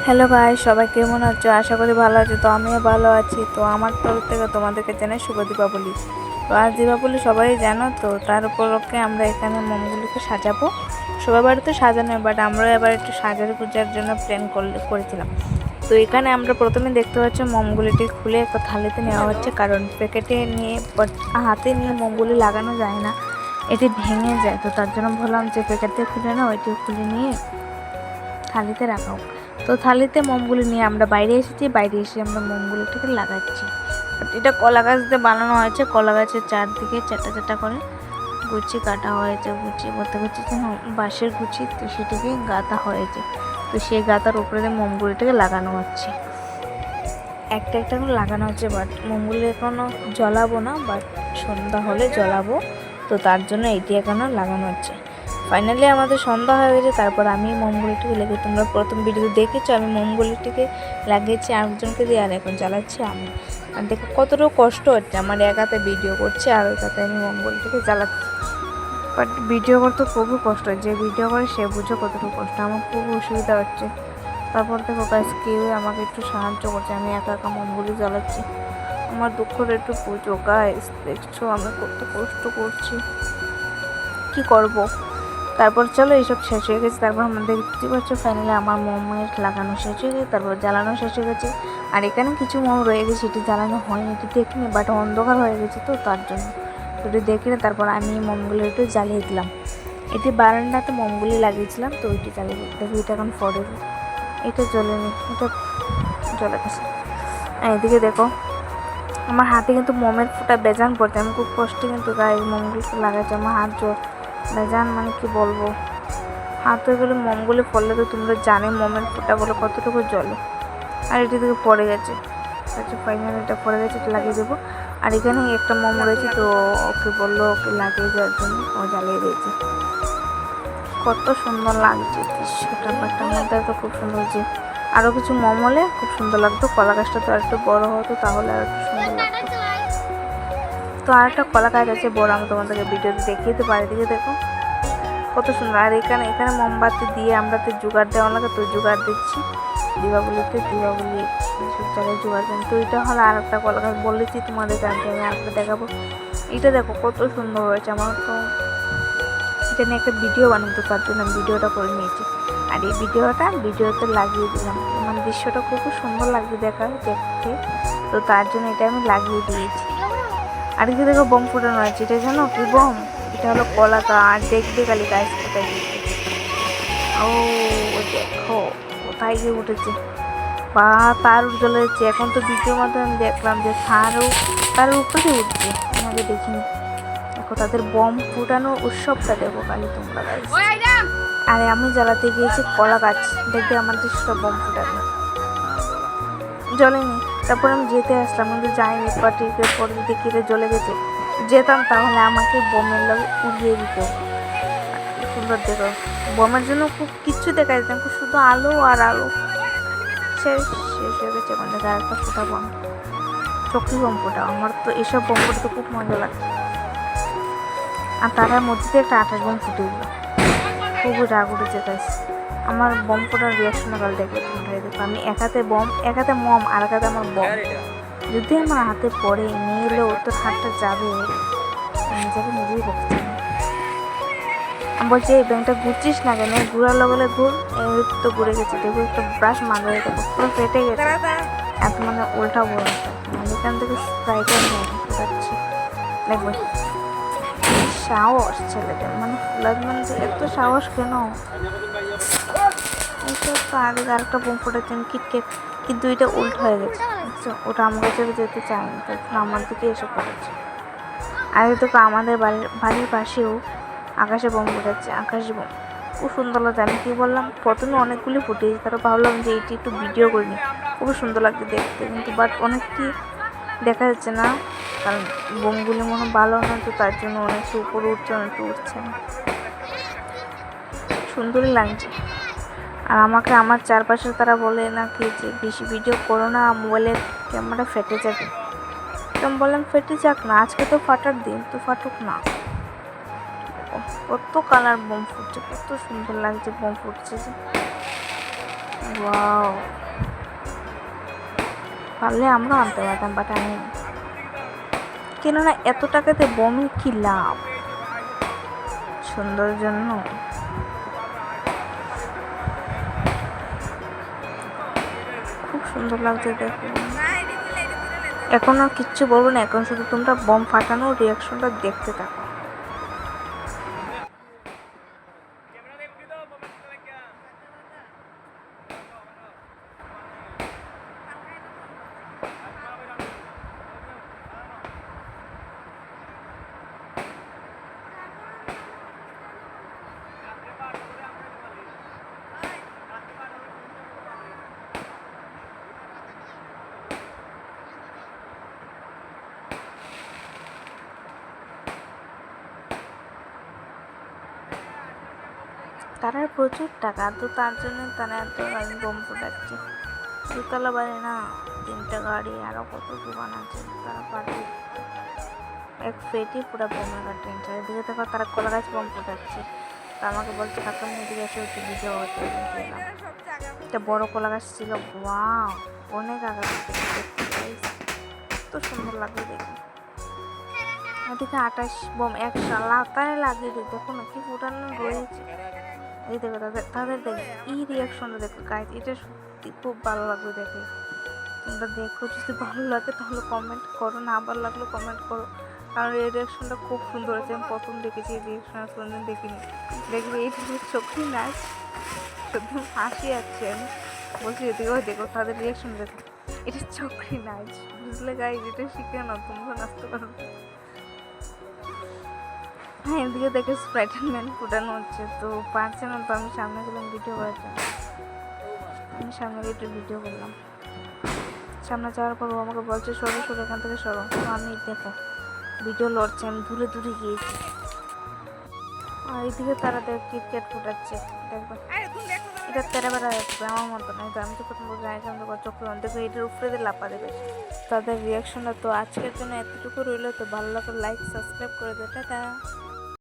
Hello guys, সবাই কেমন আছো? আশা করি ভালো আছো। তো আমিও ভালো আছি। তো আমার তরফ থেকে তোমাদেরকে জানাই শুভ দীপাবলি। তো আজ দীপাবলি সবাই জানো তো, তার উপলক্ষে আমরা এখানে মোমগুলিকে সাজাবো। সবার বাড়িতে সাজানো, বাট আমরা এবার একটু সাজার পূজার জন্য প্ল্যান করেছিলাম। তো এখানে আমরা প্রথমে দেখতে পাচ্ছি মোমগুলিটি খুলে একটা থালিতে নেওয়া হচ্ছে, কারণ প্যাকেটে নিয়ে হাতে নিয়ে মোমগুলি লাগানো যায় না, এটি ভেঙে যায়। তো তার জন্য বললাম যে প্যাকেটে খুলে না, ওইটি খুলে নিয়ে থালিতে রাখা হোক। তো থালিতে মোমগুলি নিয়ে আমরা বাইরে এসেছি। বাইরে এসে আমরা মোমগুলিটাকে লাগাচ্ছি। এটা কলা গাছ দিয়ে বানানো হয়েছে। কলা গাছের চারদিকে চারটা চারটা করে গুচি কাটা হয়েছে। গুচি বলতে গুচি বাঁশের গুচি, তো সেটাকে গাঁথা হয়েছে। তো সেই গাঁথার উপরে দিয়ে মোমগুলিটাকে লাগানো হচ্ছে, একটা একটা করে লাগানো হচ্ছে। বাট মোমগুলি এখনও জ্বলাবো না, বাট সন্ধ্যা হলে জ্বলাবো। তো তার জন্য এটি এখনও লাগানো হচ্ছে। ফাইনালি আমাদের সন্ধ্যা হয়ে গেছে। তারপর আমি মোমগুলিটিকে লেগে, তোমরা প্রথম ভিডিওতে দেখেছো আমি মোমগুলিটিকে লাগিয়েছি আরেকজনকে দিয়ে, আর এখন জ্বালাচ্ছি আমি। আর দেখো কতটুকু কষ্ট হচ্ছে, আমার একাতে ভিডিও করছে আর একাতে আমি মোমগুলিটিকে জ্বালাচ্ছি। বাট ভিডিও করতে খুবই কষ্ট হয়, যে ভিডিও করে সে বুঝো কতটুকু কষ্ট। আমার খুব অসুবিধা হচ্ছে। তারপর দেখো গাইস, কেউ আমাকে একটু সাহায্য করছে, আমি একা একা মোমগুলি জ্বালাচ্ছি। আমার দুঃখটা একটু বুঝো গাইস, দেখছো আমি কত কষ্ট করছি, কি করব। তারপর চলো এইসব শেষ হয়ে গেছে। তারপর আমাদের দেখতে পাচ্ছ ফাইনালি আমার মোমের লাগানো শেষ হয়ে গেছে, তারপর জ্বালানো শেষ হয়ে গেছে। আর এখানে কিছু মোম রয়ে গেছে, এটি জ্বালানো হয়নি, এটি দেখিনি, বাট অন্ধকার হয়ে গেছে তো তার জন্য ওটি দেখিনি। তারপর আমি মোমগুলো একটু জ্বালিয়ে দিলাম। এটি বারান্দাতে মোমগুলি লাগিয়েছিলাম, তো ওইটি জ্বালিয়ে দেখো এটা এখন ফরে, এটা জ্বলেনি, এটা জ্বলে গেছে। এদিকে দেখো আমার হাতে কিন্তু মোমের ফুটা বেজান পড়ছে, আমি খুব কষ্টে কিন্তু গায়ে মোমগুলো লাগাচ্ছি। আমার হাত বেজান মানে কি বলবো, হাতে গেলে মোমগুলি পড়লে তো তোমরা জানে মোমের ফুটাগুলো কতটুকু জ্বলে। আর এটি থেকে পড়ে গেছে। আচ্ছা ফাইনালি এটা পড়ে গেছে, এটা লাগিয়ে দেবো। আর এখানে একটা মোম রয়েছে, তো ওকে বললো ওকে লাগিয়ে দেওয়ার জন্য, ও জ্বালিয়ে দিয়েছে। কত সুন্দর লাগছে দৃশ্যটা, বাট আমাদের তো খুব সুন্দর হচ্ছে। আরও কিছু মোম হলে খুব সুন্দর লাগতো। কলা গাছটা তো আর একটু বড়ো হতো, তাহলে আর একটু সুন্দর লাগতো। তো আর একটা কলা গাছ আছে বড়, আমি তোমাদেরকে ভিডিওতে দেখিয়ে দিতে পারি। দিকে দেখো কত সুন্দর। আর এখানে মোমবাতি দিয়ে আমরা তো জোগাড় দেওয়া লাগে, তো জোগাড় দিচ্ছি দীপাবলি সব জায়গায় জোগাড় দেন। তো এটা হলো আর একটা কলা গাছ, বলেছি তোমাদেরকে আগে, আমি আরেকটা দেখাবো। এটা দেখো কত সুন্দর হয়েছে। আমার তো এটা নিয়ে একটা ভিডিও বানাবো, তার জন্য আমি ভিডিওটা করে নিয়েছি। আর এই ভিডিওতে লাগিয়ে দিলাম, মানে দৃশ্যটা খুব সুন্দর লাগছে দেখতে। তো তার জন্য এটা আমি লাগিয়ে দিয়েছি। আর কি দেখো বোম ফুটানো হয়েছে, এটা জানো কি বোম? এটা হলো কলা গাছ। দেখবে কালি গাছ কোথায় গিয়ে, ও দেখো কোথায় গিয়ে উঠেছে, বা তার জ্বলে যাচ্ছে। এখন তো ভিডিওর মাধ্যমে আমি দেখলাম যে তার উপরে উঠছে, আমাকে দেখিনি। দেখো তাদের বোম ফুটানো উৎসবটা দেখো কালি তোমরা গাইস। আরে আমি জ্বালাতে গিয়েছি কলা গাছ, দেখবে আমার দৃশ্যটা বোম ফুটানো জ্বলেনি। তারপর আমি যেতে আসলাম, কিন্তু যাইনি। পার্টিকে পরে দেখি জ্বলে গেছে, যেতাম তাহলে আমাকে বোমের লোক উড়িয়ে দিত। সুন্দর দেখো, বোমের জন্য খুব কিচ্ছু দেখা যেত না, শুধু আলো আর আলো। শেষ হয়ে গেছে। মানে আর একটা ফোটা বোম, চকি বোম ফোটা। আমার তো এসব বোম ফুটতে খুব মজা লাগে। আর তার মধ্যে দিয়ে একটা 28 বোম ফুটে দিল, খুবই রাগ উঠেছে গাইস। আমার বোম ফোটার রিয়াকশন কাল দেখবে তোমরা। দেখো আমি একাতে মম, আর একাতে আমার বোম। যদি আমার হাতে পড়ে নিয়ে এলেও তোর হাতটা যাবে, নিজেই বকছে। আমি বলছি এই ব্যাংকটা ঘুরছিস না কেন, ঘুরালো বলে ঘুর। এই তো ঘুরে গেছে, দেখো একটা ব্রাশ মারা দেখো পুরো ফেটে গেছে। এত মানে উল্টা বড় এখান থেকে স্প্রাইটার নিয়ে যাচ্ছি। দেখবে সাহস ছেলেদের, মানে ফুলাদ মানে এত সাহস কেন? এইসব তো আগে আরেকটা বোম ফুটেছেন কিটকেট, কিন্তু এটা উল্টো হয়ে গেছে। ওটা আমার কাছে যেতে চায়নি, তখন আমার দিকে এসে পড়েছে। আর দেখো আমাদের বাড়ির পাশেও আকাশে বোম ফুটাচ্ছে, আকাশ বোম খুব সুন্দর লাগছে। আমি কি বললাম, প্রথমে অনেকগুলি ফুটিয়েছি, তারপর ভাবলাম যে এটি একটু ভিডিও করে নিই, খুব সুন্দর লাগছে দেখতে। কিন্তু বাট অনেকটি দেখা যাচ্ছে না, কারণ বোমগুলি মনে ভালো না, তো তার জন্য অনেকটা উপরে উঠছে, অনেকটা উঠছে না। সুন্দরই লাগছে। আর আমাকে আমার চারপাশে তারা বলে নাকি যে বেশি ভিডিও করো না, মোবাইলের ক্যামেরা ফেটে যাবে। তো আমি বললাম ফেটে যাক না, আজকে তো ফাটার দিন, তো ফাটুক না। কত কালার বোম ফুটছে, কত সুন্দর লাগছে বোম ফুটছে যে। ওয়াও, পারলে আমরা আনতে পারতাম, বাট আমি কেননা এত টাকাতে বোমের কি লাভ, সুন্দর জন্য। খুব সুন্দর লাগছে দেখো। এখন আর কিচ্ছু বলবো না, এখন শুধু তোমরা বম ফাটানোর রিয়াকশনটা দেখতে থাকো। তারা প্রচুর টাকা, তো তার জন্য তারা এত বোম ফুটাচ্ছে। দুতলা বাড়ি না, 3টা গাড়ি, আরো কত কি বানাচ্ছে, তারা পারে এক ফেটে পুরো বোমের কাটেন। চারিদিকে দেখো তারা কলা গাছ বোম ফুটাচ্ছে। তো আমাকে বলছে কাকা এদিকে এসে একটু ভিডিও করতে গেলাম। একটা বড় কলা গাছ ছিল, ওয়াও অনেক আগে এত সুন্দর লাগবে দেখি। এদিকে 28 বোম একসাথে লাগিয়ে দিই, দেখো না কি ফুটানো রয়েছে। এই দেখো তাদের দেখো এই রিয়াকশনটা দেখো গাইজ, এটা সত্যি খুব ভালো লাগবে দেখে। তোমরা দেখো, যদি ভালো লাগে তাহলে কমেন্ট করো, না ভালো লাগলে কমেন্ট করো, কারণ এই রিয়াকশনটা খুব সুন্দর হয়েছে। আমি প্রথম দেখেছি এই রিয়াকশন, কোনদিন দেখিনি। দেখবে এইটা চোখেই নাচ, সত্যি হাসি আসছে। আমি বলছি এদিকেও দেখো তাদের রিয়াকশন দেখো, এটা চোখেই নাচ, বুঝলে গাইজ? এটা শিখে না, তোমরা নাচতে পারো। হ্যাঁ, এদিকে দেখে স্পাইডারম্যান ফুটানো হচ্ছে, তো পারছে না, তো আমি সামনে গেলাম ভিডিও করার জন্য। আমি সামনে গিয়ে একটু ভিডিও করলাম। সামনে যাওয়ার পর ও আমাকে বলছে সরো সরো এখান থেকে সরো। তো আমি দেখো ভিডিও লড়ছে, আমি দূরে দূরে গিয়েছি। আর এইদিকে তারা দেখ ক্রিকেট ফুটাচ্ছে, দেখবে এটা তেরা বেড়া যাচ্ছে আমার মতো নয়। তো আমি তো প্রথম বলছি চোখে দেখো এটার উপরে দিয়ে লাপা দেবে। তাদের রিয়াকশনটা তো আজকের জন্য এতটুকু রইলো। তো ভালো লাগলে লাইক সাবস্ক্রাইব করে দেবে, টাটা।